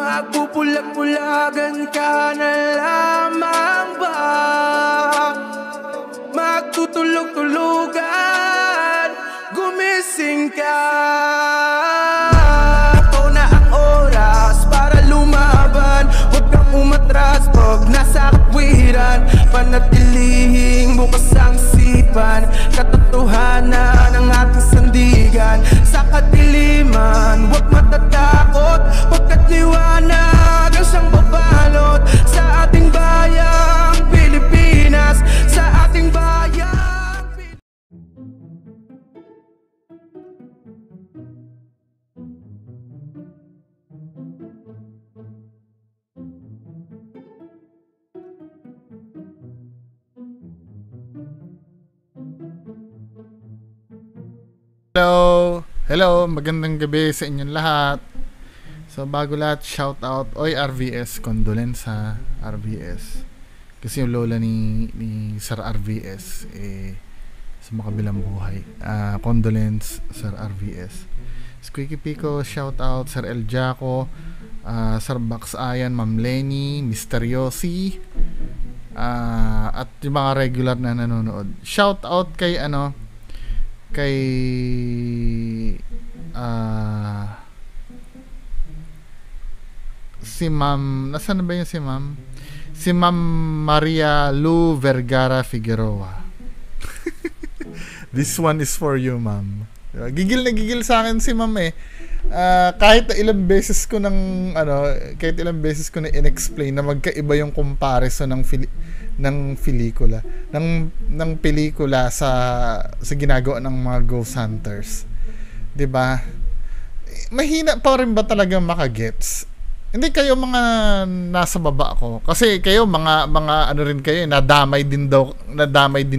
Magpupulag-pulagan ka na lamang ba? Magtutulog-tulugan, gumising ka. Ito na ang oras para lumaban. Huwag kang umatras pag nasa katwiran. Panatilihing bukas ang isipan. Katotohanan ang ating sandigan. Sa kadiliman, huwag matatakot, pagkat liwanag ang siyang babalot sa ating bayang Pilipinas, sa ating bayang Hello, magandang gabi sa inyong lahat. So bago lahat, shout out Oy RVS, condolence sa RVS. Kasi yung lola ni Sir RVS sa makabilang buhay. Condolence Sir RVS. Squeaky Pico, shout out Sir El Jaco, Sir Bax Ayan, Ma'am Lenny, Mysteriosi, at yung mga regular na nanonood. Shout out kay si Ma'am, nasaan na ba yun si Ma'am? Si Ma'am Maria Lu Vergara Figueroa. This one is for you, Ma'am. Gigil na gigil sa akin si Ma'am kahit ilang beses ko in-explain na magkaiba yung comparison ng pelikula sa ginagawa ng mga ghost hunters. 'Di ba? Mahina pa rin ba talaga makagets? Hindi kayo mga nasa baba ko. Kasi kayo mga ano rin kayo, nadamay din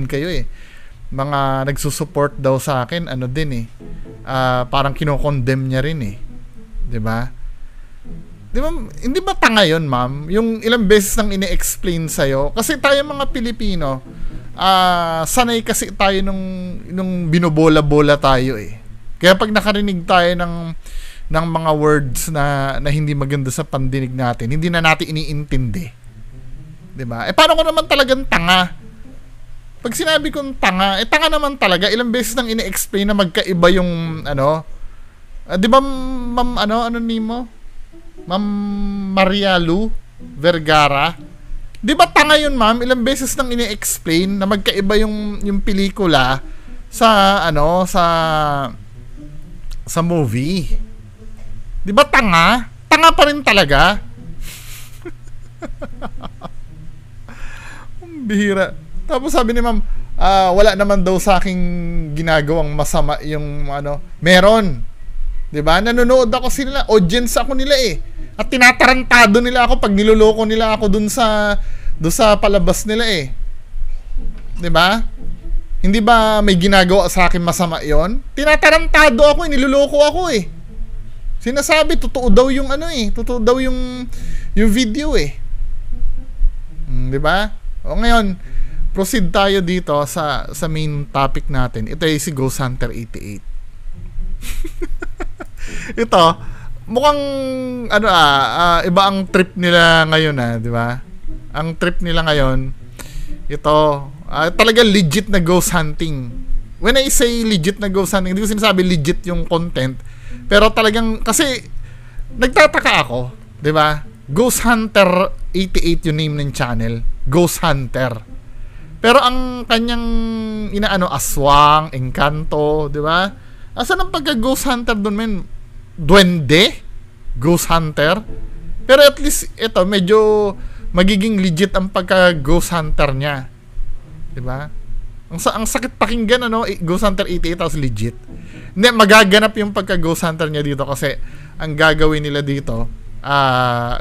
kayo Mga nagsusupport daw sa akin, parang kino-condemn niya rin 'Di ba? Hindi ba tanga yun, ma'am? Yung ilang beses nang ini-explain sa'yo. Kasi tayo mga Pilipino, sanay kasi tayo nung binobola-bola tayo Kaya pag nakarinig tayo ng mga words na hindi maganda sa pandinig natin, hindi na natin iniintindi. Diba? Paano ko naman talagang tanga? Pag sinabi kong tanga, tanga naman talaga. Ilang beses nang ini-explain na magkaiba yung, di ba, ma'am, Ma'am Maria Lu Vergara. Di ba tanga yun, ma'am? Ilang beses nang ini-explain na magkaiba yung pelikula sa movie. Di ba tanga? Tanga pa rin talaga. Bihira. Tapos sabi ni ma'am, wala naman daw sa aking ginagawang masama yung meron. 'Di ba? Nanonood ako sila, audience ako nila At tinatarantado nila ako pag niloloko nila ako dun sa palabas nila 'Di ba? Hindi ba may ginagawa sa akin masama 'yon? Tinatarantado ako, niloloko ako Sinasabi totoo daw yung totoo daw yung video 'Di ba? O ngayon, proceed tayo dito sa main topic natin. Ito ay si Ghost Hunter 88. Ito, mukhang iba ang trip nila ngayon di ba? Ang trip nila ngayon, ito, talaga legit na ghost hunting. When I say legit na ghost hunting, hindi ko sinasabi legit yung content, pero talagang, kasi nagtataka ako, di ba? Ghost Hunter 88 yung name ng channel, Ghost Hunter. Pero ang kanyang aswang, engkanto, di ba? Asan ang pagka-Ghost Hunter doon, men? Duwende? Ghost Hunter? Pero at least, ito, medyo magiging legit ang pagka-Ghost Hunter niya. Diba? Ang sakit pakinggan, Ghost Hunter 88 tapos legit. Hindi, magaganap yung pagka-Ghost Hunter niya dito kasi ang gagawin nila dito,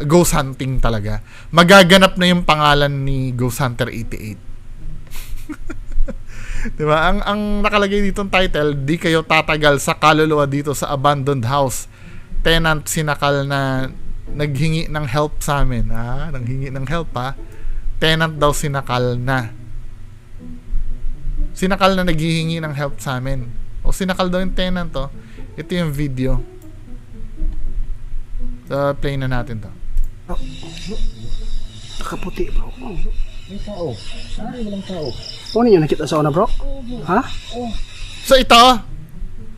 ghost hunting talaga. Magaganap na yung pangalan ni Ghost Hunter 88. Diba? Ang nakalagay dito ng title, di kayo tatagal sa kaluluwa dito sa abandoned house. Tenant sinakal na naghingi ng help sa amin. Nanghingi ng help Tenant daw sinakal na. Sinakal na naghihingi ng help sa amin. O sinakal daw yung tenant Ito yung video. So, play na natin to. Nakaputi, bro. May tao. Saan walang tao? Ano yung nakita sa una, bro? Ha? So, ito.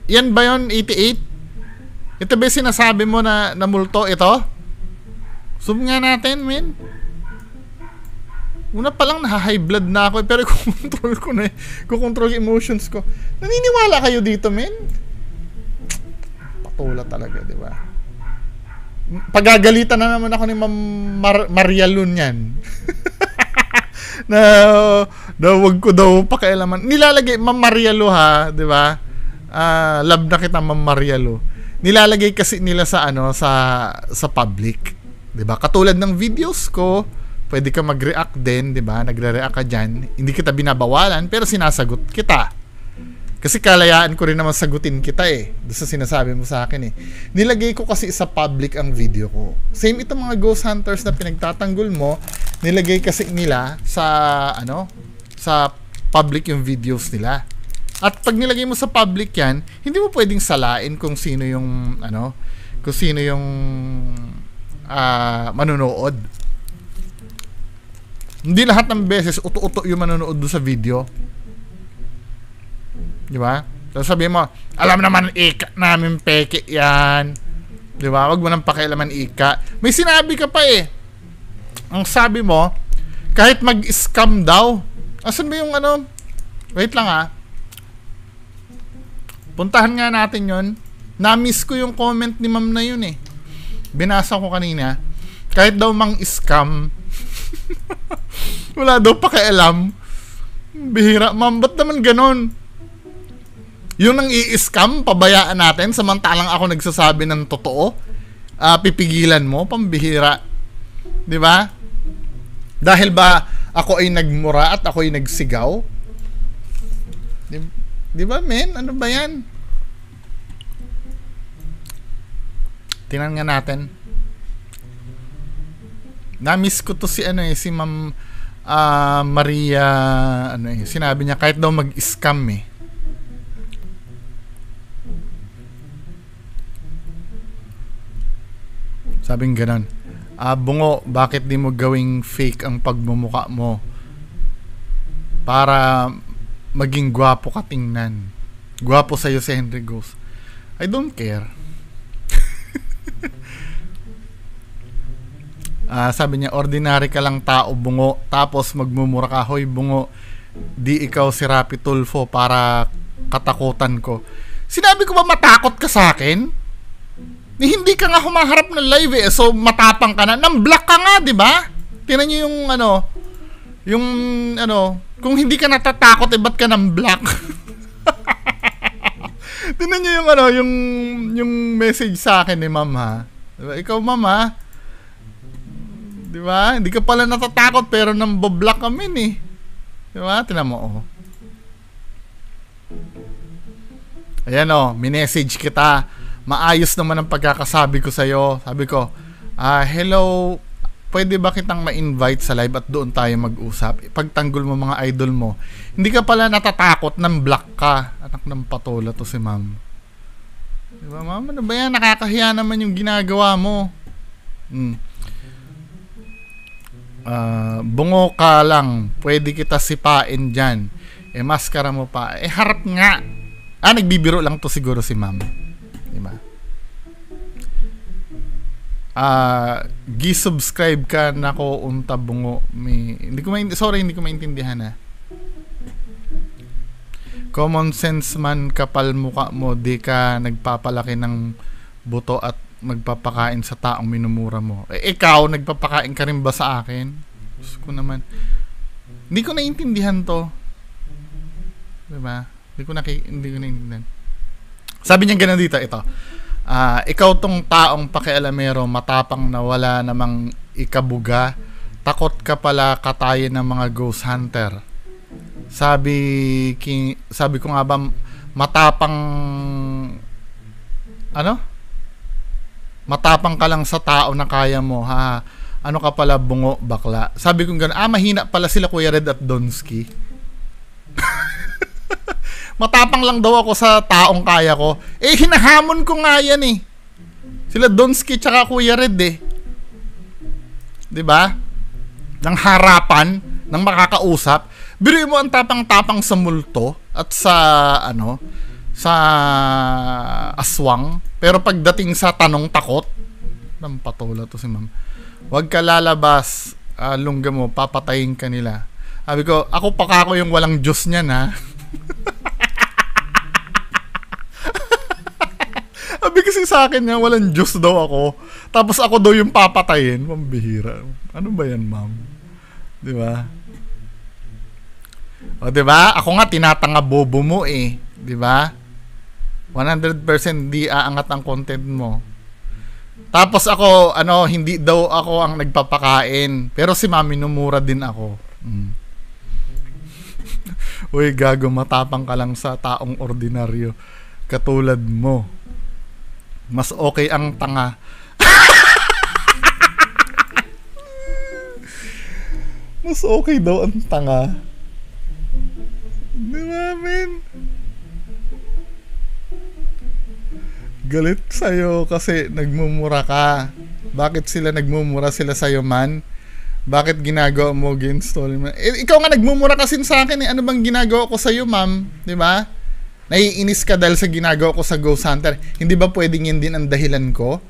Yan ba yun, 88? Ito ba sinasabi mo na multo ito? Zoom nga natin, men. Una pa lang naha-high blood na ako, pero kukontrol ko na eh. Kukontrol yung emotions ko. Naniniwala kayo dito, men? Patula talaga, di ba? Pagagalitan na naman ako ni Ma'am Maria Lun yan. na wag ko daw pakialaman. Nilalagay, Ma'am Maria Lu ha, di ba? Love na kita, Ma'am Maria Lu. Nilalagay kasi nila sa sa public. 'Di ba? Katulad ng videos ko, pwede ka mag-react din, 'di ba? Nagre-react ka diyan. Hindi kita binabawalan, pero sinasagot kita. Kasi kalayaan ko rin naman sagutin kita eh. Doon sa sinasabi mo sa akin eh. Nilagay ko kasi sa public ang video ko. Same itong mga ghost hunters na pinagtatanggol mo, nilagay kasi nila sa sa public yung videos nila. At pag nilagay mo sa public yan, hindi mo pwedeng salain kung sino yung kung sino yung manonood. Hindi lahat ng beses uto-uto yung manonood do sa video. Di ba? So sabihin mo, alam naman ika namin peke yan. Di ba? Wag mo nang pakialaman ika. May sinabi ka pa eh. Ang sabi mo, kahit mag-scam daw. Asan ba yung Wait lang puntahan nga natin yon. Na-miss ko yung comment ni ma'am na yun eh. Binasa ko kanina. Kahit daw mang-scam. Wala daw pakialam. Bihira. Ma'am, ba't naman ganon? Yung nang i-scam, pabayaan natin, samantalang ako nagsasabi ng totoo. Pipigilan mo, pambihira. Di ba? Dahil ba ako ay nagmura at ako ay nagsigaw? Di ba, men? Ano ba yan? Tingnan nga natin. Na-miss ko to si si Ma'am Maria, sinabi niya kahit daw mag-scam eh. Sabing ganon. Bungo, bakit di mo gawing fake ang pagmumukha mo? Para maging gwapo ka tingnan. Gwapo sa'yo si Henry Ghost. I don't care. Sabi niya, ordinary ka lang tao, bungo. Tapos magmumura ka, hoy bungo. Di ikaw si Rapi Tulfo para katakutan ko. Sinabi ko ba matakot ka sa akin? Hindi ka nga humaharap ng live eh. So matapang ka na. Nang-block ka nga, di ba? Tingnan niyo yung kung hindi ka natatakot, ba't ka nang-block? Tingnan niyo yung message sa akin ni ma'am ha. Diba? Ikaw ma'am ha. Di ba? Hindi ka pala natatakot pero nang-block kami eh. Di ba? Tingnan mo Ayan minessage kita. Maayos naman ang pagkakasabi ko sa'yo. Sabi ko, hello, pwede ba kitang ma-invite sa live at doon tayo mag-usap? Pagtanggol mo mga idol mo. Hindi ka pala natatakot, nang block ka. Anak ng patola to si ma'am. Diba ma'am? Ano ba yan? Nakakahiya naman yung ginagawa mo. Bungo ka lang. Pwede kita sipain dyan. Maskara mo pa. Harap nga. Nagbibiro lang to siguro si ma'am. Diba? Gi-subscribe ka na ko unta bungo. Hindi ko maintindihan Common sense man kapal mukha mo, di ka nagpapalaki ng buto at magpapakain sa taong minumura mo. Ikaw, nagpapakain ka rin ba sa akin? Gusto ko naman. Hindi ko naintindihan to. Diba? Hindi ko naintindihan. Sabi niya ganun dito, ito. Ikaw tong taong pakialamero, matapang na wala namang ikabuga, takot ka pala katayin ng mga ghost hunter. Sabi ko nga ba, matapang matapang ka lang sa tao na kaya mo, ha? Ano ka pala, bungo, bakla? Sabi ko gano'n, mahina pala sila Kuya Red at Donsky. Matapang lang daw ako sa taong kaya ko. Hinahamon ko nga yan eh. Sila Donsky tsaka Kuya Red eh. 'Di ba? Ng harapan ng makakausap. Biruin mo ang tapang-tapang sa multo at sa sa aswang, pero pagdating sa tanong takot, ng patula to si ma'am. Huwag ka lalabas, lungga mo, papatayin ka nila. Sabi ko, ako pa ako yung walang Diyos niyan ha. Sabi kasi sa akin niya, walang Diyos daw ako. Tapos ako daw yung papatayin. Pambihira. Ano ba yan, ma'am? Di ba? O, di ba? Ako nga, tinatanga bobo mo eh. Di ba? 100% di aangat ang content mo. Tapos ako, hindi daw ako ang nagpapakain. Pero si mami, minumura din ako. Uy, gago, matapang ka lang sa taong ordinaryo. Katulad mo. Mas okay ang tanga. Mas okay daw ang tanga. Di ba, men? Galit sa'yo kasi nagmumura ka. Bakit sila nagmumura sila sa'yo, man? Bakit ginagawa mo ginstall mo? Ikaw nga nagmumura kasi sa akin eh. Ano bang ginagawa ko sa'yo, ma'am? Di ba? Naiinis ka dahil sa ginagawa ko sa Ghost Hunter. Hindi ba pwedeng yun din ang dahilan ko?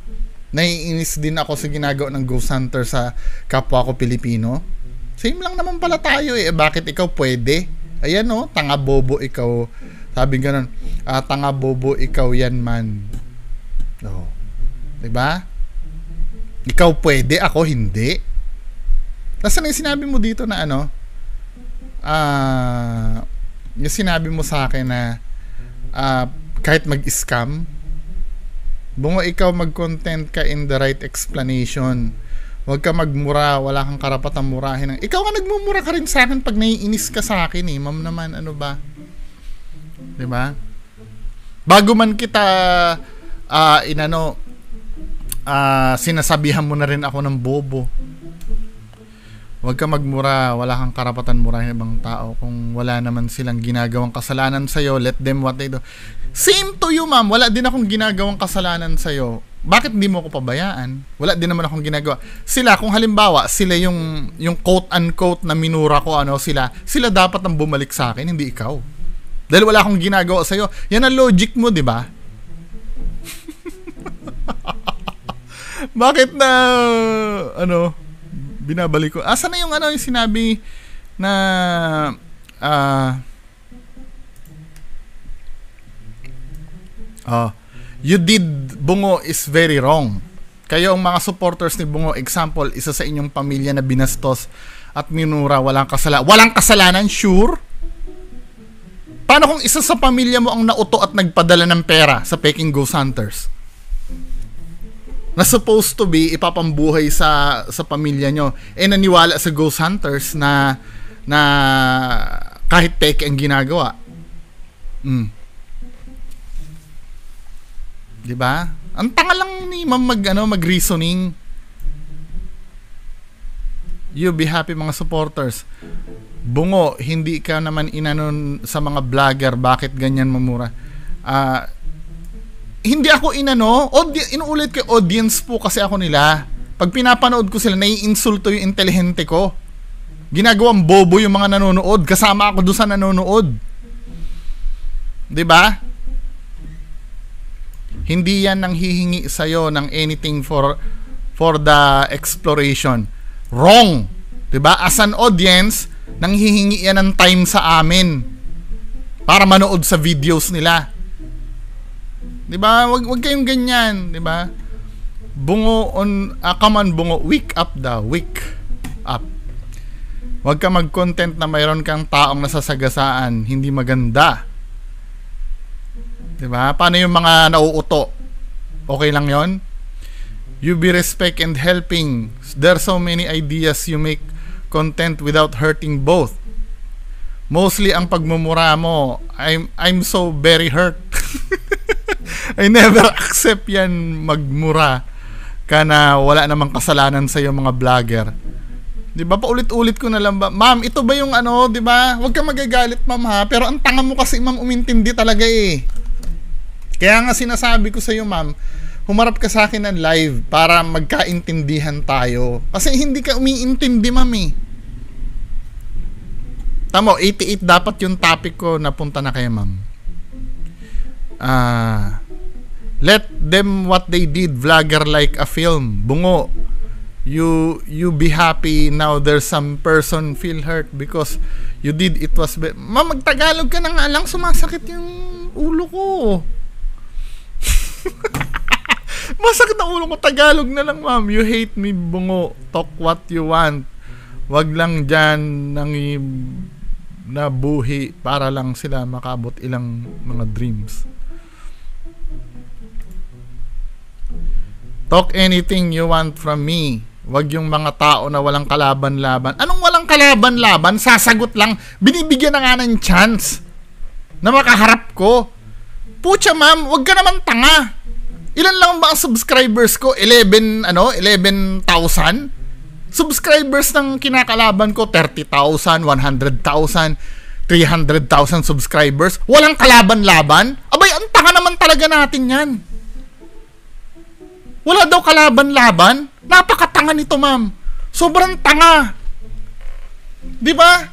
Naiinis din ako sa ginagawa ng Ghost Hunter sa kapwa ko Pilipino. Same lang naman pala tayo eh. Bakit ikaw pwede? Ayan oh, tanga bobo ikaw. Sabi ganun, tanga bobo ikaw yan man. Oh. 'Di ba? Ikaw pwede, ako hindi. Nasaan yung sinabi mo dito na yung sinabi mo sa akin na kahit mag-scam, bungo ikaw mag-content ka in the right explanation. Huwag ka magmura, wala kang karapatang murahin. Ikaw nga nagmumura ka rin sa akin pag naiinis ka sa akin eh. Ma'am naman, ano ba? 'Di ba? Bago man kita sinasabihan mo na rin ako ng bobo. Huwag ka magmura, wala kang karapatan murahin ibang tao kung wala naman silang ginagawang kasalanan sa'yo. Let them what they do. Same to you, ma'am. Wala din akong ginagawang kasalanan sa'yo. Bakit hindi mo ako pabayaan? Wala din naman akong ginagawa. Sila, kung halimbawa, sila yung quote-unquote na minura ko, sila dapat ang bumalik sa akin, hindi ikaw. Dahil wala akong ginagawa sa'yo. Yan ang logic mo, di ba? Bakit na, binabalik ko? Asa na yung yung sinabi na, you did Bungo is very wrong. Kayo ang mga supporters ni Bungo, example, isa sa inyong pamilya na binastos at minura, walang kasalanan, sure? Paano kung isa sa pamilya mo ang nauto at nagpadala ng pera sa Peking Ghost Hunters? Na supposed to be ipapambuhay sa pamilya nyo. Naniwala sa Ghost Hunters na kahit peke ang ginagawa. Diba? Ang tanga lang ni ma'am mag-reasoning. You be happy mga supporters. Bungo, hindi ka naman inanon sa mga vlogger, bakit ganyan mamura? Hindi ako inuulit ko, audience po kasi ako nila. Pag pinapanood ko sila, naiinsulto yung intelihente ko. Ginagawang bobo yung mga nanonood, kasama ako doon sa nanonood. 'Di ba? Hindi yan nang hihingi sa'yo ng anything for the exploration. Wrong. 'Di ba? As an audience, nang hihingi yan ng time sa amin para manood sa videos nila. 'Di ba? Wag kayong ganyan, 'di ba? Bungo come on Bungo, wake up daw, wake up. Wag ka mag-content na mayroon kang taong nasasagasaan, hindi maganda. 'Di ba? Paano yung mga nauuto? Okay lang 'yon? You be respect and helping. There's so many ideas you make content without hurting both. Mostly ang pagmumura mo, I'm so very hurt. I never accept yan, magmura ka na wala namang kasalanan sa iyo mga vlogger. 'Di ba? Paulit-ulit ko na lang ba, ma'am, ito ba yung 'di ba? Huwag ka magagalit, ma'am ha. Pero ang tanga mo kasi, ma'am, umintindi talaga eh. Kaya nga sinasabi ko sa iyo, ma'am, humarap ka sa akin ng live para magkaintindihan tayo. Kasi hindi ka umiintindi, ma'am eh. Tamo, 88 dapat yung topic ko, napunta na kayo, ma'am. Let them what they did, vlogger like a film. Bungo. You be happy now there's some person feel hurt because you did it was ma'am, magtagalog ka na nga lang, sumasakit yung ulo ko. Masakit ang ulo ko, Tagalog na lang, ma'am. You hate me, bungo. Talk what you want. Wag lang dyan nabuhi para lang sila makabot ilang mga dreams. Talk anything you want from me. Wag yung mga tao na walang kalaban-laban. Anong walang kalaban-laban? Sasagot lang. Binibigyan na nga ng chance na makaharap ko. Pucha, ma'am, wag ka naman tanga. Ilan lang ba ang subscribers ko? 11,000? Subscribers ng kinakalaban ko, 30,000, 100,000, 300,000 subscribers. Walang kalaban-laban? Abay, ang tanga naman talaga natin yan. Wala daw kalaban-laban? Napakatanga nito, ma'am. Sobrang tanga. Di ba?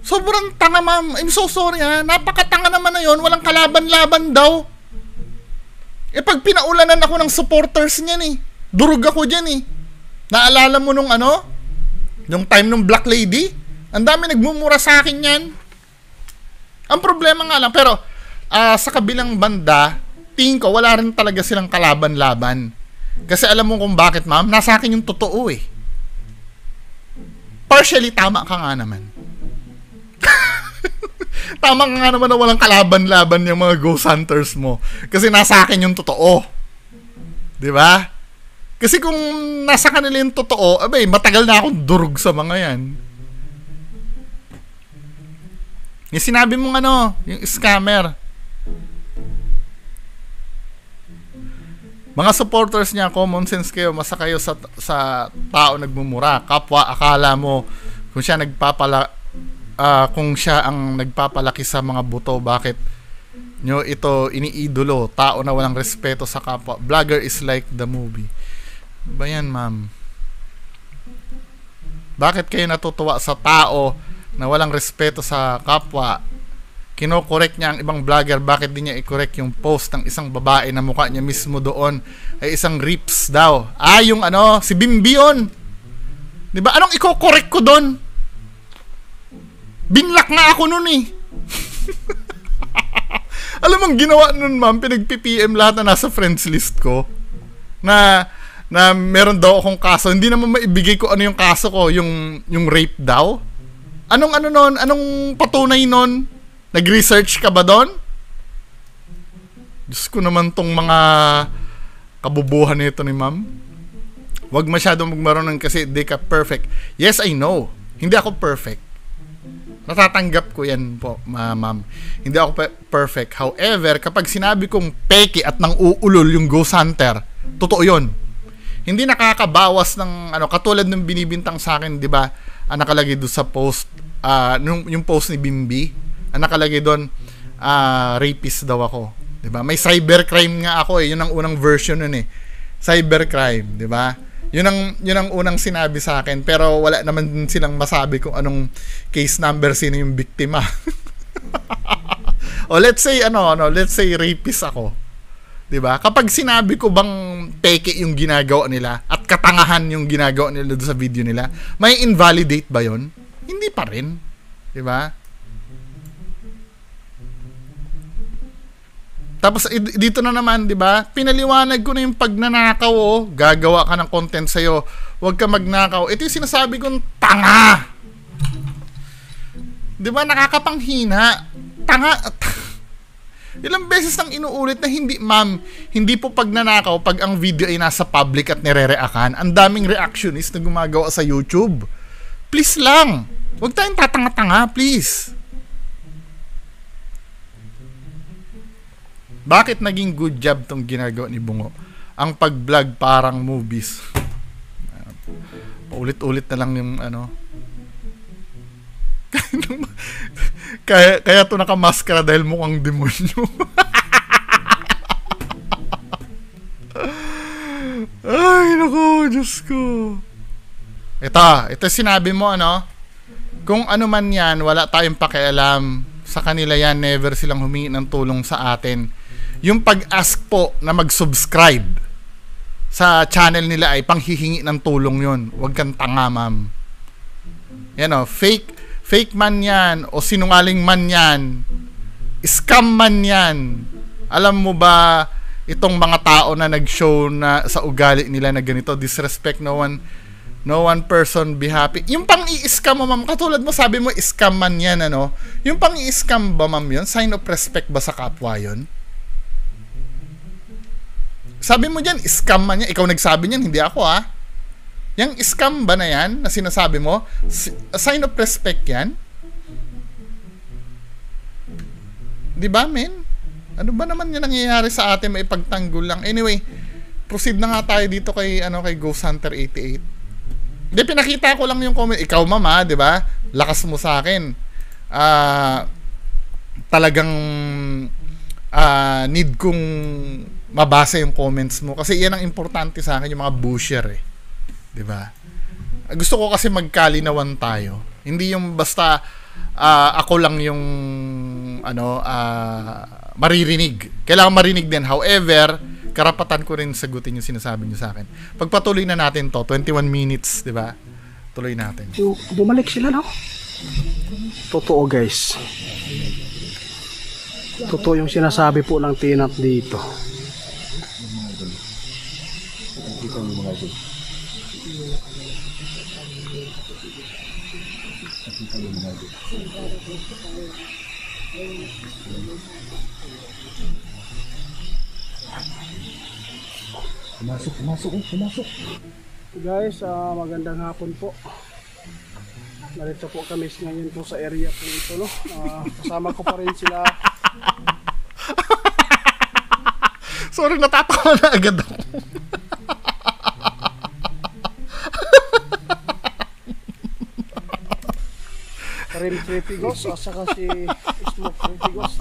Sobrang tanga, ma'am. I'm so sorry, ha. Napakatanga naman na yon. Walang kalaban-laban daw. Eh, pag pinaulanan ako ng supporters niyan, eh. Durog ako dyan, eh. Naalala mo nung yung time nung Black Lady? Ang dami nagmumura sa akin yan. Ang problema nga lang, pero sa kabilang banda, tingin ko, wala rin talaga silang kalaban-laban. Kasi alam mo kung bakit, ma'am? Nasa akin yung totoo, eh. Partially, tama ka nga naman. Tama ka nga naman na walang kalaban-laban yung mga ghost hunters mo. Kasi nasa akin yung totoo. Diba? Kasi kung nasa kanila yung totoo, abay, matagal na akong durog sa mga yan. Yung sinabi mong yung scammer. Mga supporters niya, common sense kayo, masa kayo sa tao nagmumura. Kapwa, akala mo kung siya ang nagpapalaki sa mga buto, bakit nyo ito iniidolo? Tao na walang respeto sa kapwa. Vlogger is like the movie. Ba yan, ma'am? Bakit kayo natutuwa sa tao na walang respeto sa kapwa? Kino-correct niya ang ibang vlogger, bakit di niya i-correct yung post ng isang babae na mukha niya mismo doon ay isang rips daw? Yung si Bimbi yun. Diba? Anong i-correct ko doon? Binlock nga ako nun, eh. Alam mong ginawa nun, ma'am, pinag-PPM lahat na nasa friends list ko na meron daw akong kaso. Hindi naman maibigay ko ano yung kaso ko, yung rape daw. Anong patunay nun? Nag-research ka ba doon? Diyos ko naman tong mga kabubuhan nito ni ma'am. Huwag masyadong magmarunong kasi di ka perfect. Yes, I know. Hindi ako perfect. Natatanggap ko yan po, ma'am. Hindi ako perfect. However, kapag sinabi kong peke at nang uulol yung ghost hunter, totoo yun. Hindi nakakabawas ng katulad ng binibintang sa akin, di ba? Nakalagay doon sa post, yung post ni Bimbi, nakalagay doon, rapist daw ako. Di ba? May cybercrime nga ako, eh. Yun ang unang version nun, eh. Cybercrime, di ba? Yun ang unang sinabi sa akin, pero wala naman silang masabi kung anong case number, sino yung biktima. O let's say let's say rapist ako. 'Di ba? Kapag sinabi ko bang peke yung ginagawa nila at katangahan yung ginagawa nila doon sa video nila, may invalidate ba 'yon? Hindi pa rin. 'Di ba? Tapos dito na naman, 'di ba? Pinaliwanag ko na yung pagnanakaw, gagawa ka ng content sa iyo. Huwag ka magnakaw. Ito yung sinasabi kong tanga. 'Di ba? Nakakapanghina. Tanga. Ilang beses nang inuulit na hindi, ma'am, hindi po pagnanakaw pag ang video ay nasa public at nire-reactan. Ang daming reactionist na gumagawa sa YouTube. Please lang. Huwag tayong tatanga-tanga, please. Bakit naging good job tong ginagawa ni Bungo? Ang pag-vlog parang movies. Paulit-ulit na lang yung kaya to nakamaskara dahil mukhang demonyo. Ay, naku, Diyos ko. Ito sinabi mo, ano? Kung ano man yan, wala tayong pakialam. Sa kanila yan, never silang humingi ng tulong sa atin. Yung pag-ask po na mag-subscribe sa channel nila ay panghihingi ng tulong yon. Huwag kang tanga, ma'am. Yan o, fake man yan o sinungaling man yan. Scam man yan. Alam mo ba, itong mga tao na nag-show na sa ugali nila na ganito, disrespect no one person be happy. Yung pang-i-scam mo, ma'am, katulad mo, sabi mo, scam man yan, ano? Yung pang-i-scam ba, ma'am, yun? Sign of respect ba sa kapwa yun? Sabi mo dyan, scam man yan. Ikaw nagsabi niyan, hindi ako, ha? Yung scam ba na yan, na sinasabi mo, sign of respect yan? Di ba, men? Ano ba naman yung nangyayari sa atin, may pagtanggol lang? Anyway, proceed na nga tayo dito kay Ghost Hunter 88. Hindi, pinakita ko lang yung comment. Ikaw, mama, di ba? Lakas mo sa akin. Talagang need kong mabasa yung comments mo. Kasi yan ang importante sa akin, yung mga busher, eh. Di ba? Gusto ko kasi magkalinawan tayo. Hindi yung basta ako lang yung maririnig. Kailangan marinig din. However, karapatan ko rin sagutin yung sinasabi niyo sa akin. Pagpatuloy na natin to, 21 minutes, di ba? Tuloy natin. Bumalik sila, no? Totoo, guys. Totoo yung sinasabi po ng Tinap dito. Pumasok. Guys, magandang hapon po. Narito po kami ngayon po sa area po ito, no? Kasama ko pa rin sila. Sorry, natatawa na agad ako. Rim Tripigos at saka si Smoke Tripigos.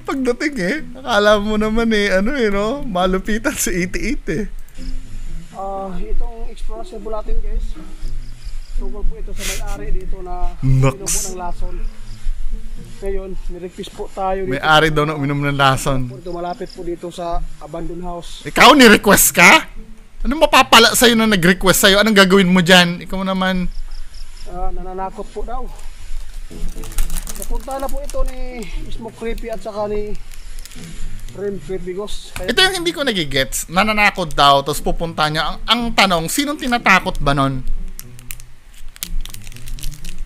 Pagdating akala mo naman no? Malupitan sa 88 eh. Itong exploration po natin, guys. Tungkol po ito sa may-ari dito na uminom po ng lason. Ngayon, nirequest po tayo dito. May-ari daw na uminom ng lason. Ito malapit po dito sa abandoned house. Ikaw, ni-request ka? Anong mapapala sa'yo na nag-request sa'yo? Anong gagawin mo dyan? Ikaw naman. Nananakot po daw. Napunta na po ito ni Smoke Creepy at saka ni Rim Tripigos. Ito yung hindi ko nagigets. Nananakot daw, tapos pupunta niya. Ang tanong, sinong tinatakot ba nun?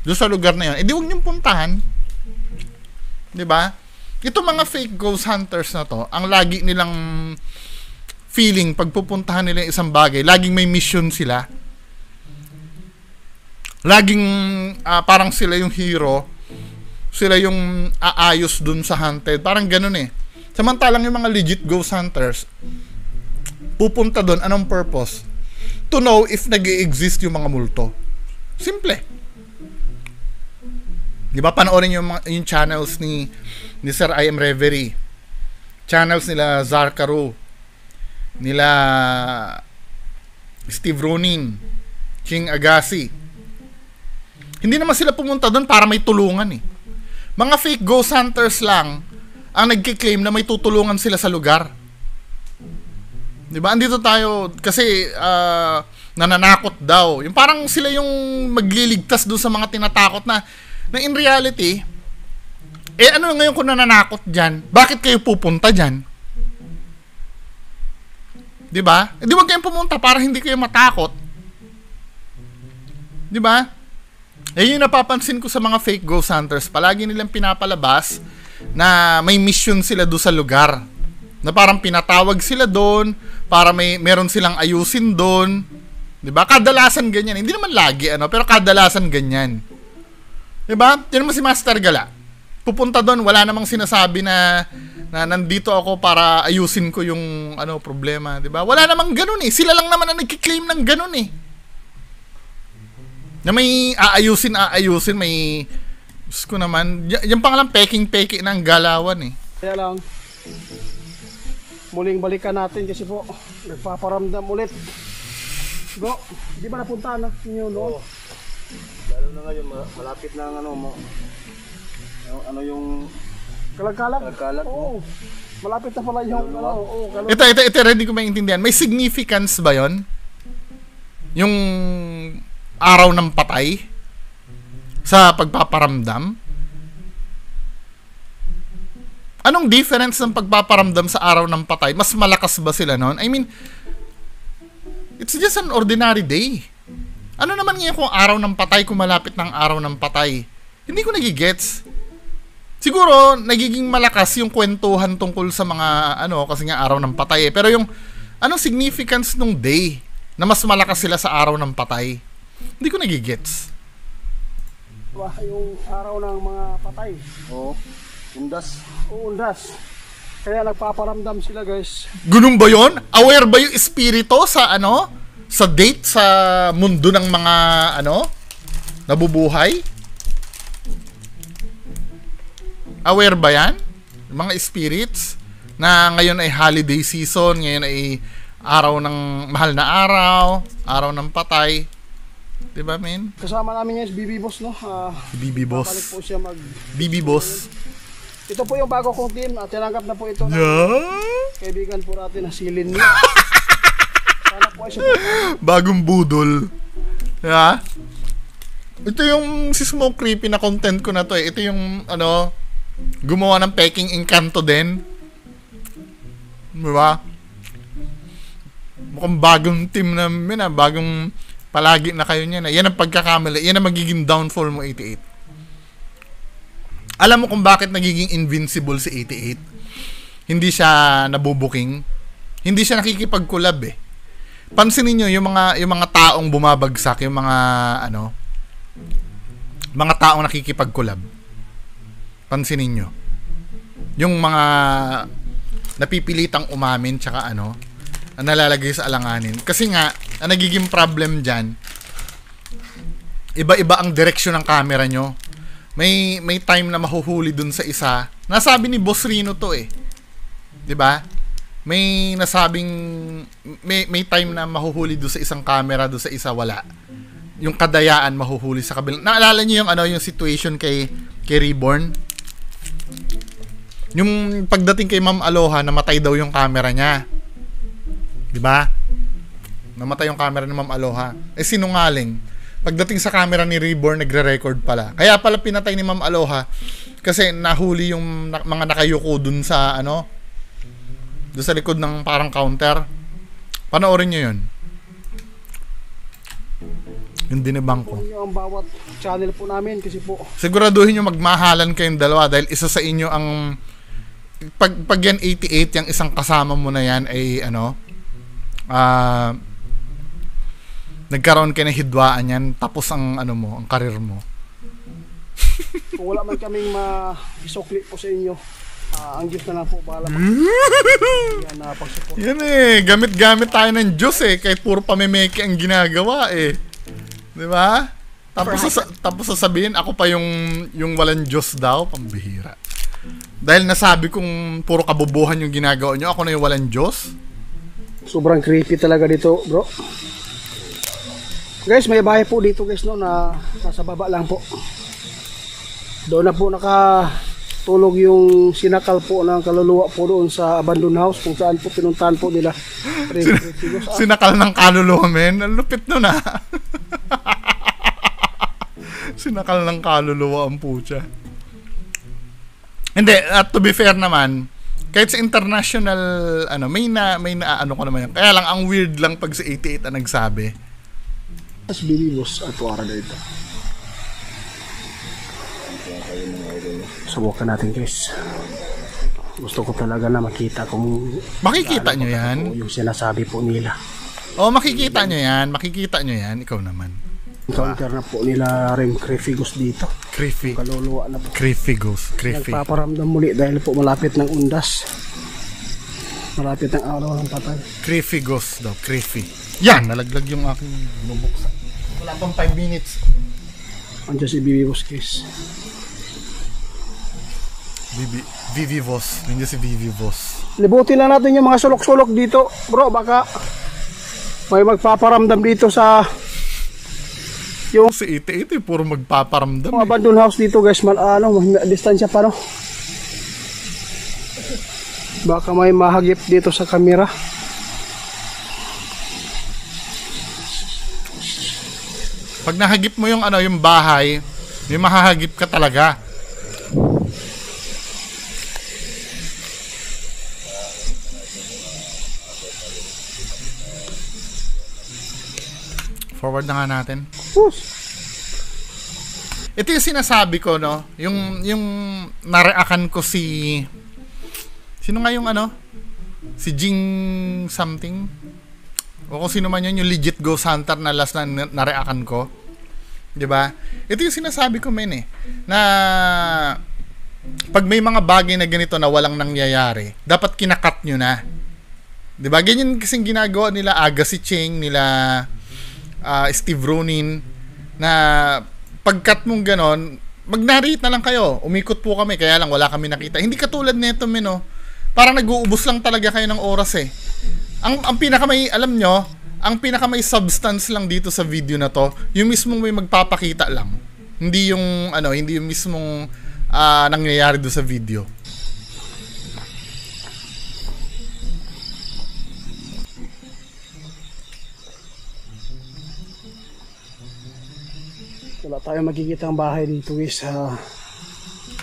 Doon sa lugar na yun. Di huwag niyong puntahan. Diba? Ito mga fake ghost hunters na to, ang lagi nilang feeling pag pupuntahan nila yung isang bagay, laging may mission sila. Laging parang sila yung hero, sila yung aayos dun sa hunted. Parang ganun eh. Samantalang yung mga legit ghost hunters, pupunta dun, anong purpose? To know if nag-i-exist yung mga multo. Simple. Di ba, panoorin yung channels ni Sir I Am Reverie. Channels nila Zarkaru, nila Steve Ronin, King Agassi. Hindi naman sila pumunta doon para may tulungan eh. Mga fake ghost hunters lang ang nagki-claim na may tutulungan sila sa lugar. Di ba? Andito tayo kasi nananakot daw. Yung parang sila yung magliligtas doon sa mga tinatakot na in reality, ano ngayon kung nananakot dyan? Bakit kayo pupunta dyan? Di ba? Di wag kayong pumunta para hindi kayo matakot. Di ba? Yung napapansin ko sa mga fake ghost hunters, palagi nilang pinapalabas na may mission sila doon sa lugar. Na parang pinatawag sila doon para meron silang ayusin doon. 'Di ba? Kadalasan ganyan. Hindi naman lagi pero kadalasan ganyan. 'Di ba? Tingnan mo si Master Gala. Pupunta doon, wala namang sinasabi na nandito ako para ayusin ko yung problema, 'di ba? Wala namang ganoon eh. Sila lang naman ang nagki-claim ng ganoon eh. Na may aayusin, may Diyos ko naman, yan pa nga lang peking-peke ng galawan eh. Kaya lang, muling balikan natin kasi po nagpaparamdam ulit. Bro, di ba napunta na ninyo noon? Lalo na ngayon, malapit na ang ano yung Kalag-kalag? Kalag-kalag, Oo. Malapit na pala yung Ito, ready ko maintindihan. May significance ba yon? Yung araw ng patay sa pagpaparamdam? Anong difference ng pagpaparamdam sa araw ng patay? Mas malakas ba sila noon? I mean, it's just an ordinary day. Ano naman ngayon kung araw ng patay, kung malapit ng araw ng patay? Hindi ko nagigets. Siguro, nagiging malakas yung kwentuhan tungkol sa mga, kasi nga araw ng patay eh. Pero yung, anong significance nung day na mas malakas sila sa araw ng patay? Hindi ko nagigets. Yung araw ng mga patay. Oo. Undas. Undas. Kaya nagpaparamdam sila, guys. Ganun ba yun? Aware ba yung espiritu sa sa date sa mundo ng mga nabubuhay? Aware ba yan? Yung mga spirits na ngayon ay holiday season, ngayon ay araw ng mahal na araw ng patay. Diba, men? Kasama namin ngayon si BB Boss, no? BB Boss. Balik po siya BB Boss. Ito po yung bago kong team at tinanggap na po ito ng kaibigan po natin na si Lin. Sana po ay siya po. Bagong budol. Yeah? Ito yung si Smoke Creepy na content ko na to eh. Ito yung gumawa ng Peking Encanto din. Diba? Mukhang bagong team namin bagong palagi na kayo niyan. Yan ang pagkakamali. Yan ang magiging downfall mo, 88. Alam mo kung bakit nagiging invincible si 88? Hindi siya nabubuking. Hindi siya nakikipag-collab eh. Pansinin niyo yung mga taong bumabagsak, yung mga mga taong nakikipag-collab. Pansinin niyo. Yung mga napipilitang umamin tsaka ang nalalagay sa alanganin. Kasi nga, ang nagiging problem diyan, iba-iba ang direksyon ng camera nyo. May time na mahuhuli dun sa isa. Nasabi ni Boss Rino to eh. 'Di ba? May nasabing may time na mahuhuli dun sa isang camera, dun sa isa wala. Yung kadayaan mahuhuli sa kabilang. Naalala niyo yung yung situation kay Reborn? Yung pagdating kay Ma'am Aloha, namatay daw yung camera niya. 'Di ba? Namatay yung camera ni Ma'am Aloha. Sinungaling. Pagdating sa camera ni Reborn, nagre-record pala. Kaya pala pinatay ni Ma'am Aloha kasi nahuli yung mga nakayuko dun sa dun sa likod ng parang counter. Panoorin nyo yun. Yung dinibang ko. Yung bawat channel po namin kasi po. Siguraduhin nyo magmahalan kayong dalawa dahil isa sa inyo ang pag yan 88, yung isang kasama mo na yan ay nagkaroon kayo ng hidwaan yan, tapos ang ang karir mo. Kung wala man kaming ma-isukli po sa inyo, ang Diyos na lang po bahala po. Yan na pag-support. Yan eh, gamit-gamit tayo ng Diyos eh, kahit puro pamimeke ang ginagawa eh. Di ba? Tapos sasabihin, ako pa yung walang Diyos daw, pambihira. Dahil nasabi kong puro kabubuhan yung ginagawa nyo, ako na yung walang Diyos. Sobrang creepy talaga dito, bro. Guys, may bahay po dito guys na nasa baba lang po. Doon na po nakatulog yung sinakal po ng kaluluwa po doon sa abandoned house kung saan po pinuntahan po nila. Sinakal ng kaluluwa, men. Ang lupit nun Sinakal ng kaluluwa ang putya. Hindi, to be fair naman, kahit sa international, may na ko naman yan. Kaya lang, ang weird lang pag sa 88 ang nagsabi. Mas binibos at wara dito. Subukan natin guys. Gusto ko talaga na makita kung makikita nyo yan. Yung sinasabi po nila. Makikita nyo yan. Makikita nyo yan. Ikaw naman. Encounter na po nila Rem Crefigos dito. Kaluluwa na po. Crefigos. Nagpaparamdam muli dahil po malapit ng undas. Malapit ng araw ng patay. Crefigos daw. Yan, nalaglag yung aking bubuksan. Wala pang 5 minutes. Andiyan si BB Boss guys. Vivivos. Nandiyan si Vivivos. Libutin na natin yung mga sulok-sulok dito, bro. Baka may magpaparamdam dito sa yung Si ite puro magpaparamdam. mga abandoned house dito, guys. May distansya pa, no? Baka may mahagip dito sa camera. Pag nahagip mo yung yung bahay, may mahahagip ka talaga. Forward na nga natin. Ito yung sinasabi ko, no? Yung nareakan ko sino nga yung si Jing something? O kung sino man yun, yung legit ghost hunter na last na nareakan ko. 'Di ba? Ito yung sinasabi ko, men, na pag may mga bagay na ganito na walang nangyayari, dapat kinakat nyo na. 'Di ba? Ganyan kasing ginagawa nila Agassi Cheng, nila Steve Ronin, na pagkat mong ganon, mag-narrate na lang kayo. Umikot po kami, kaya lang wala kami nakita. Hindi katulad nito, men, parang nag-uubos lang talaga kayo ng oras eh. Ang pinakamay, alam nyo, ang pinakamay substance lang dito sa video na to, yung mismong may magpapakita lang. Hindi yung hindi yung mismong nangyayari do sa video. Wala tayong magkikita ang bahay dito, guys.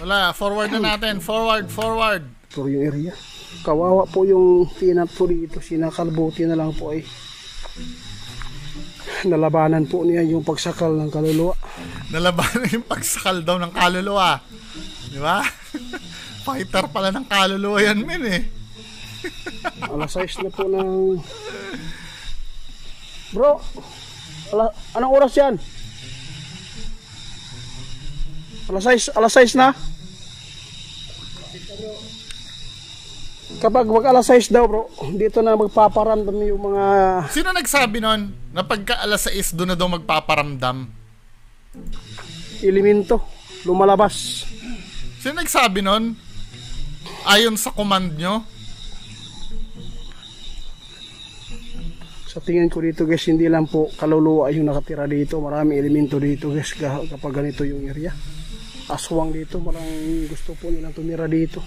Wala, forward na natin. Forward. Puro yung area. Kawawa po yung tinat po dito. Sinakalbuti na lang po ay nalabanan po niya yung pagsakal ng kaluluwa. Nalabanan yung pagsakal daw ng kaluluwa. Di ba? Fighter pala ng kaluluwa yan, men, eh. Alas 6 na po ng... Bro, anong oras yan? Alas 6 na? Kapag wag alas 6 daw, bro, dito na magpaparamdam yung mga... Sino nagsabi nun na pagka alas 6 doon na daw magpaparamdam? elemento lumalabas. Sino nagsabi nun? Ayon sa command nyo? Sa tingin ko dito, guys, hindi lang po kaluluwa yung nakatira dito. Marami elemento dito, guys, kapag ganito yung area. Aswang dito, maraming gusto po nilang tumira dito.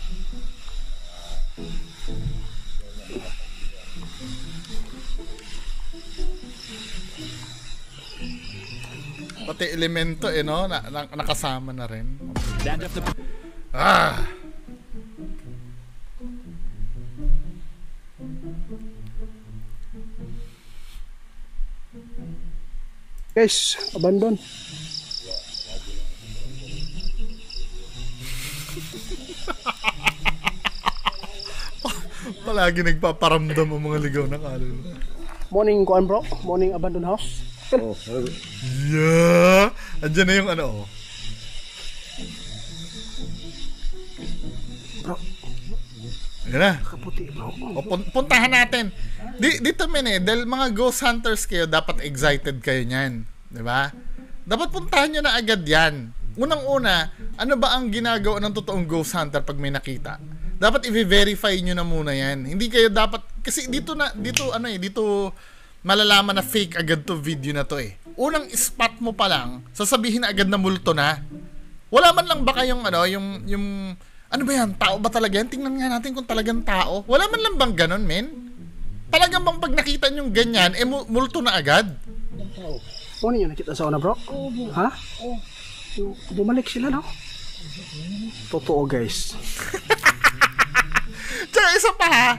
Pati elemento, no? Nakasama na rin. Guys, abandon. Palagi nagpaparamdam ang mga ligaw na kaluluwa. Morning kuan, bro. Morning abandoned house. Yeah! Andiyan na yung Bro. Ayan na. Kaputi, bro. O, puntahan natin. Dito, men, dahil mga ghost hunters kayo, dapat excited kayo niyan. Diba? Dapat puntahan nyo na agad yan. Unang-una, ano ba ang ginagawa ng totoong ghost hunter pag may nakita? Dapat i-verify nyo na muna yan. Hindi kayo dapat, kasi dito malalaman na fake agad to video na to eh. Unang spot mo pa lang, sasabihin na agad na multo na. Wala man lang ba kayong yung ano ba yan? Tao ba talaga yan? Tingnan nga natin kung talagang tao. Wala man lang bang ganon, men? Talagang bang pag nakita nyo ganyan, multo na agad? Ano yun nakita sa una, bro? Ha? Bumalik sila, no? Totoo, guys. Tsaka isa pa ha,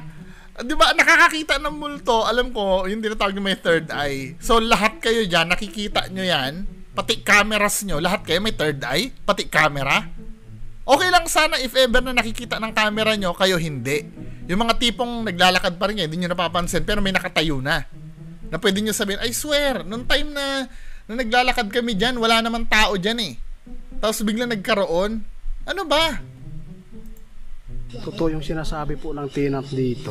di ba nakakakita ng multo, alam ko, yung tinatawag nyo may third eye. So lahat kayo dyan, nakikita nyo yan, pati cameras nyo, lahat kayo may third eye, pati camera. Okay lang sana if ever na nakikita ng camera nyo, kayo hindi. Yung mga tipong naglalakad pa rin yan, hindi nyo napapansin, pero may nakatayo na. Na pwede nyo sabihin, I swear, nung time na naglalakad kami dyan, wala naman tao dyan eh. Tapos biglang nagkaroon, ano ba? Totoo yung sinasabi po ng tenant dito.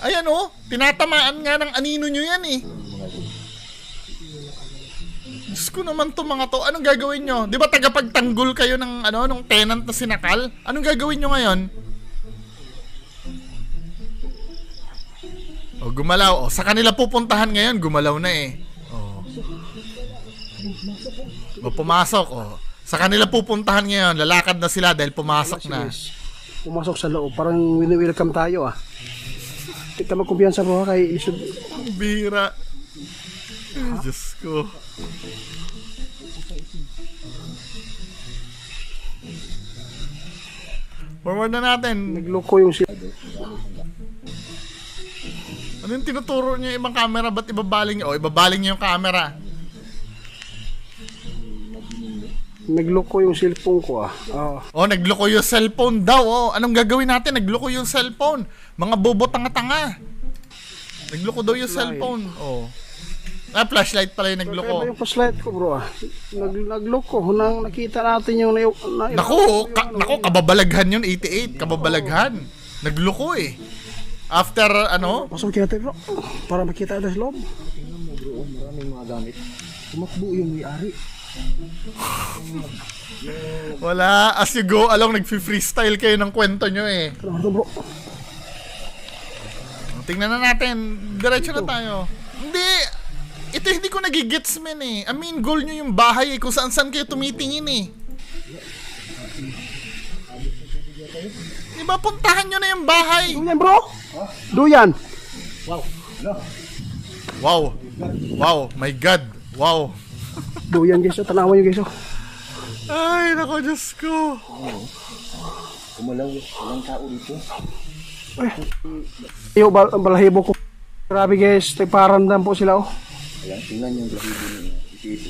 Ayan tinatamaan nga ng anino nyo yan eh. Diyos ko naman to mga to. Anong gagawin nyo? Di ba tagapagtanggol kayo ng nung tenant na sinakal? Anong gagawin nyo ngayon? O, gumalaw. O, sa kanila pupuntahan ngayon, gumalaw na eh. O, pumasok. O, sa kanila pupuntahan ngayon, lalakad na sila dahil pumasok na. Pumasok sa loob. Parang welcome tayo ah. Tika magkumpiyansa mo kay Isod. Bira. Ay, Diyos ko. Forward na natin. Nagloko yung sila. Ano yung tinuturo niyo yung ibang camera? Ba't ibabaling niyo? O, ibabaling niyo yung camera. Nagloko yung cellphone ko ah. O, nagloko yung cellphone daw. O, anong gagawin natin? Nagloko yung cellphone. Mga bobo tanga-tanga. Nagloko daw yung cellphone. O. Flashlight pala yung nagloko. Kaya yung flashlight ko bro ah. Nagloko. Nang nakita natin yung Naku, kababalaghan yun, 88. Kababalaghan. Nagloko eh. After Pasok natin bro. Para makita na sa loob. Tingnan mo bro, maraming mga gamit. Tumakbo yung may-ari. Wala. As you go along, nag-freestyle kayo ng kwento nyo eh. Ano bro? Tingnan na natin. Diretso na tayo. Hindi. Ito hindi ko nagigets men eh. I mean, goal nyo yung bahay eh. Kung saan-saan kayo tumitingin eh. Diba, puntahan nyo na yung bahay. Duyan bro? Duyan. Wow. Wow. My God. Wow. Duyan guys. Tanawan nyo guys. Ay, nako, Diyos ko. Kumalaw, walang tao dito. Yung balahibo ko. Grabe guys. Nagparandam po sila oh. Ayan, tingnan yung balahibo niya. Dito.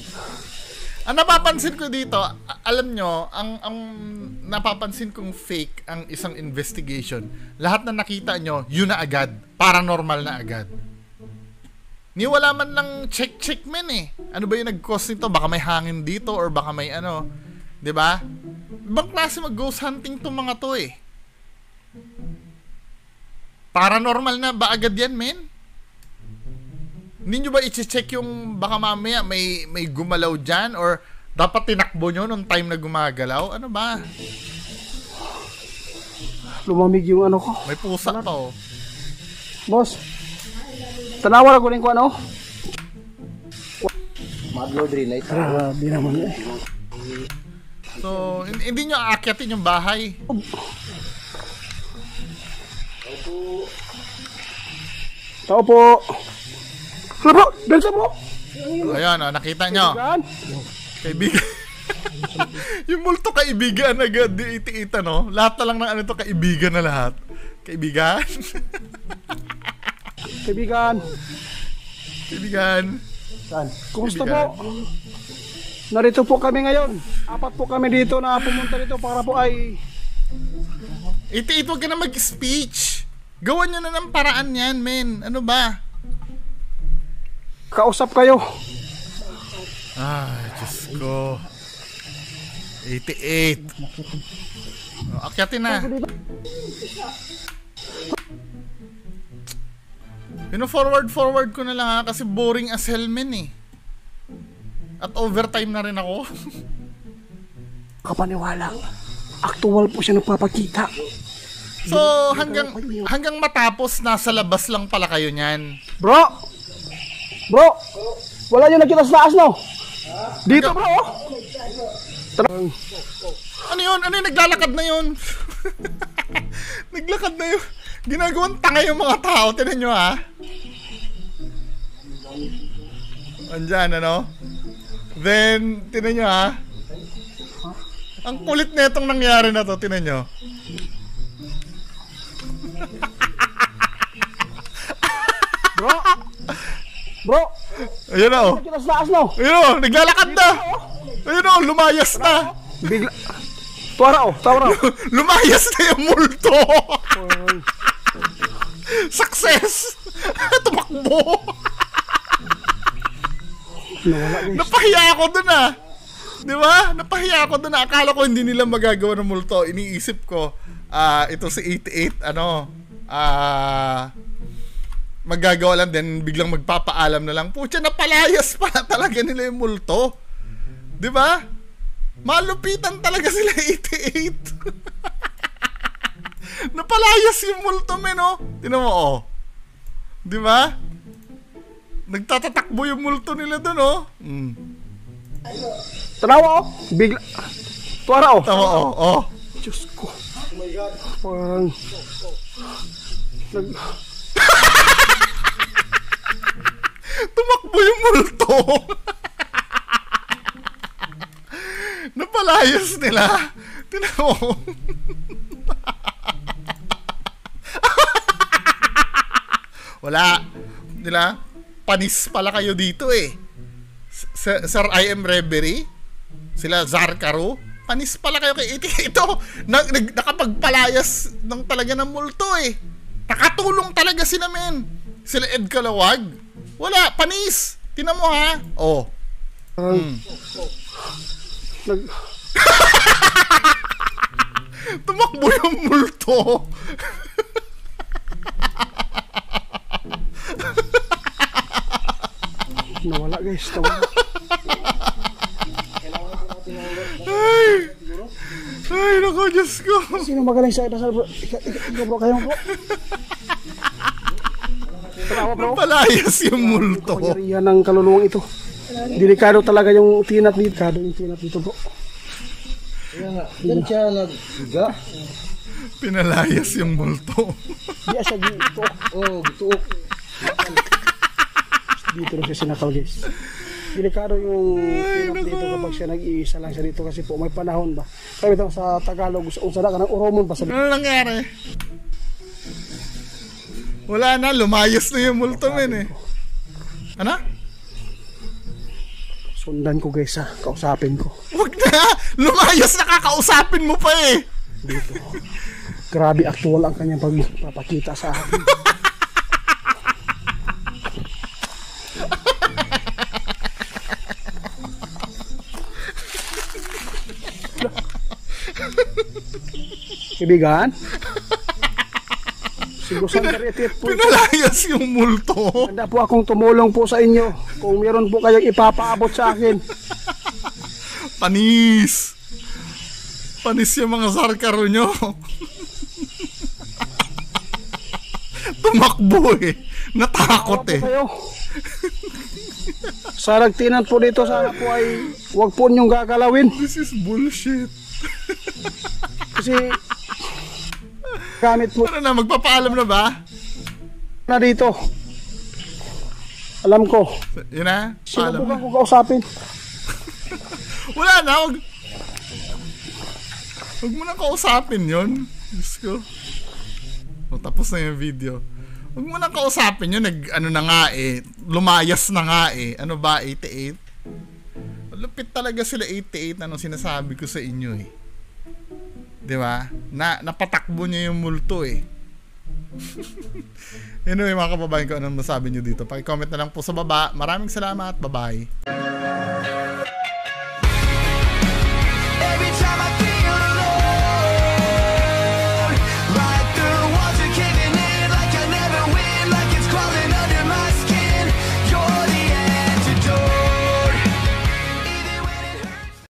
Ang napapansin ko dito, alam nyo, ang napapansin kong fake ang isang investigation. Lahat na nakita nyo, yun na agad. Paranormal na agad. Ni wala man lang check men eh. Ano ba yung nag-cause nito? Baka may hangin dito or baka may ano. 'Di ba? Ibang klase mag-ghost hunting tong mga to eh. Paranormal na ba agad yan, men? Hindi nyo ba i-check yung baka mamaya may gumalaw dyan or dapat tinakbo nyo nung time na gumagalaw? Ano ba? Lumamig yung ano ko. May pusa pa oh. Boss. Tanawa ko rin ko ano. Madlord rin ay Grabe naman eh. So, hindi nyo aakyatin yung bahay. Tao po. Ano bro? Bensa mo? Ayan, oh, nakita nyo. Gan? Kaibigan. Yung multo kaibigan agad, di iti-ita, no? Lahat na lang ng ano to, kaibigan na lahat. Kaibigan? Kaibigan. Kaibigan. Saan? Kumusta po? Narito po kami ngayon. 4 po kami dito na pumunta dito para po ay... Iti-it, wag ka na mag-speech. Gawan nyo na ng paraan yan, men. Ano ba? Kausap kayo. Ay, Diyos ko. 88. Oh, akyatin na. Pino-forward ko na lang ha, kasi boring as hell, men eh. At overtime na rin ako. Kapaniwala. Aktual po siya nagpapakita. So, hanggang matapos, nasa labas lang pala kayo niyan. Bro! Bro! Wala nyo nakita sa taas, no? Dito, bro! Ano yun? Ano yun? Naglalakad na yun. Naglakad na yun. Ginagawang tanga yung mga tao. Tinan nyo, ha? Andyan, ano? Then, tinan nyo, ha? Ang kulit na itong nangyari na to. Tinan nyo. Bro! Bro! Ayun o. Nakita sa taas, no? Ayun o. Naglalakad na. Ayun o. Lumayas na. Bigla... Tuwara, oh. Tuwara, oh. Lumayas na yung multo. Success. Tumakbo. Nawala, guys. Napahiya ako dun ah. Di ba? Napahiya ako dun ah. Akala ko hindi nila magagawa ng multo. Iniisip ko, ito si 88, ano, magagawa lang din, biglang magpapaalam na lang. Pucha, napalayas pa talaga nila yung multo. Di ba? Malupitan talaga sila 88. Napalayas yung multo, men, oh. Tinan mo, oh. Di ba? Nagtatatakbo yung multo nila dun, oh. Tanawa, oh. Bigla. Tuwara, oh. Tama, oh. Oh. Diyos ko. Oh my God. Parang... Tumakbo yung multo. Napalayas nila. Tinan mo. Wala. Nila, panis pala kayo dito eh. Sir I am Reverie, sila Zarkaro, panis pala kayo kay ito. Nakapagpalayas ng talaga ng multo eh. Nakatulong talaga sila, men. Sila Ed Kalawag. Wala, panis. Tinan mo, ha? Oh. Tumakbo yung multo. Nawala, guys. Nawala. Ay, naku, Diyos ko. Sino magaling sa ito, bro? Ikaw, bro, kayo, bro. Tanawa, bro. Palayas yung multo. Pangyarihan ng kaluluwang ito. Delikado talaga yung tinat dito. Delikado yung tinat dito, bro. Kaya nga, yan siya naghiga. Pinalayas yung multo. Di siya dito. Oo, gituok. Dito na siya sinakal, guys. Delikado yung tinat dito kapag siya nag-iisa lang siya dito kasi po may panahon ba. Kaya ito sa Tagalog, unsa na ka ng uromon pa sa... Ano nangyari? Wala na, lumayas na yung multo, men eh. Ano? Sundan ko, guys, ha. Kausapin ko. Wag na! Lumayas na, kakausapin mo pa eh! Dito. Grabe actual ang kanyang pagpapakita sa akin. Ibigan? Siguro saan karitit po. Pinalayas yung multo. Handa po akong tumulong po sa inyo. Kung meron po kayong ipapaabot sa akin. Panis! Panis yung mga Zarkaro nyo. Tumakbo eh. Natakot eh. Kayo. Sa nagtinan po dito, sana po ay huwag po niyong gagalawin. This is bullshit. Kasi gamit po Ano na, magpapaalam na ba? na dito. Alam ko. Yun na? Paalam Sinubukan na. ko kausapin. Wala na, Huwag mo na kausapin yun. Diyos ko. O, tapos na yung video. Huwag mo na kausapin yun. Ano na nga eh. Lumayas na nga eh. Ano ba, 88? Lupit talaga sila 88 na nung sinasabi ko sa inyo eh. Diba? Napatakbo niya yung multo eh. Anyway mga kababayan ko, anong masabi nyo dito? Paki-comment na lang po sa baba. Maraming salamat. Bye-bye.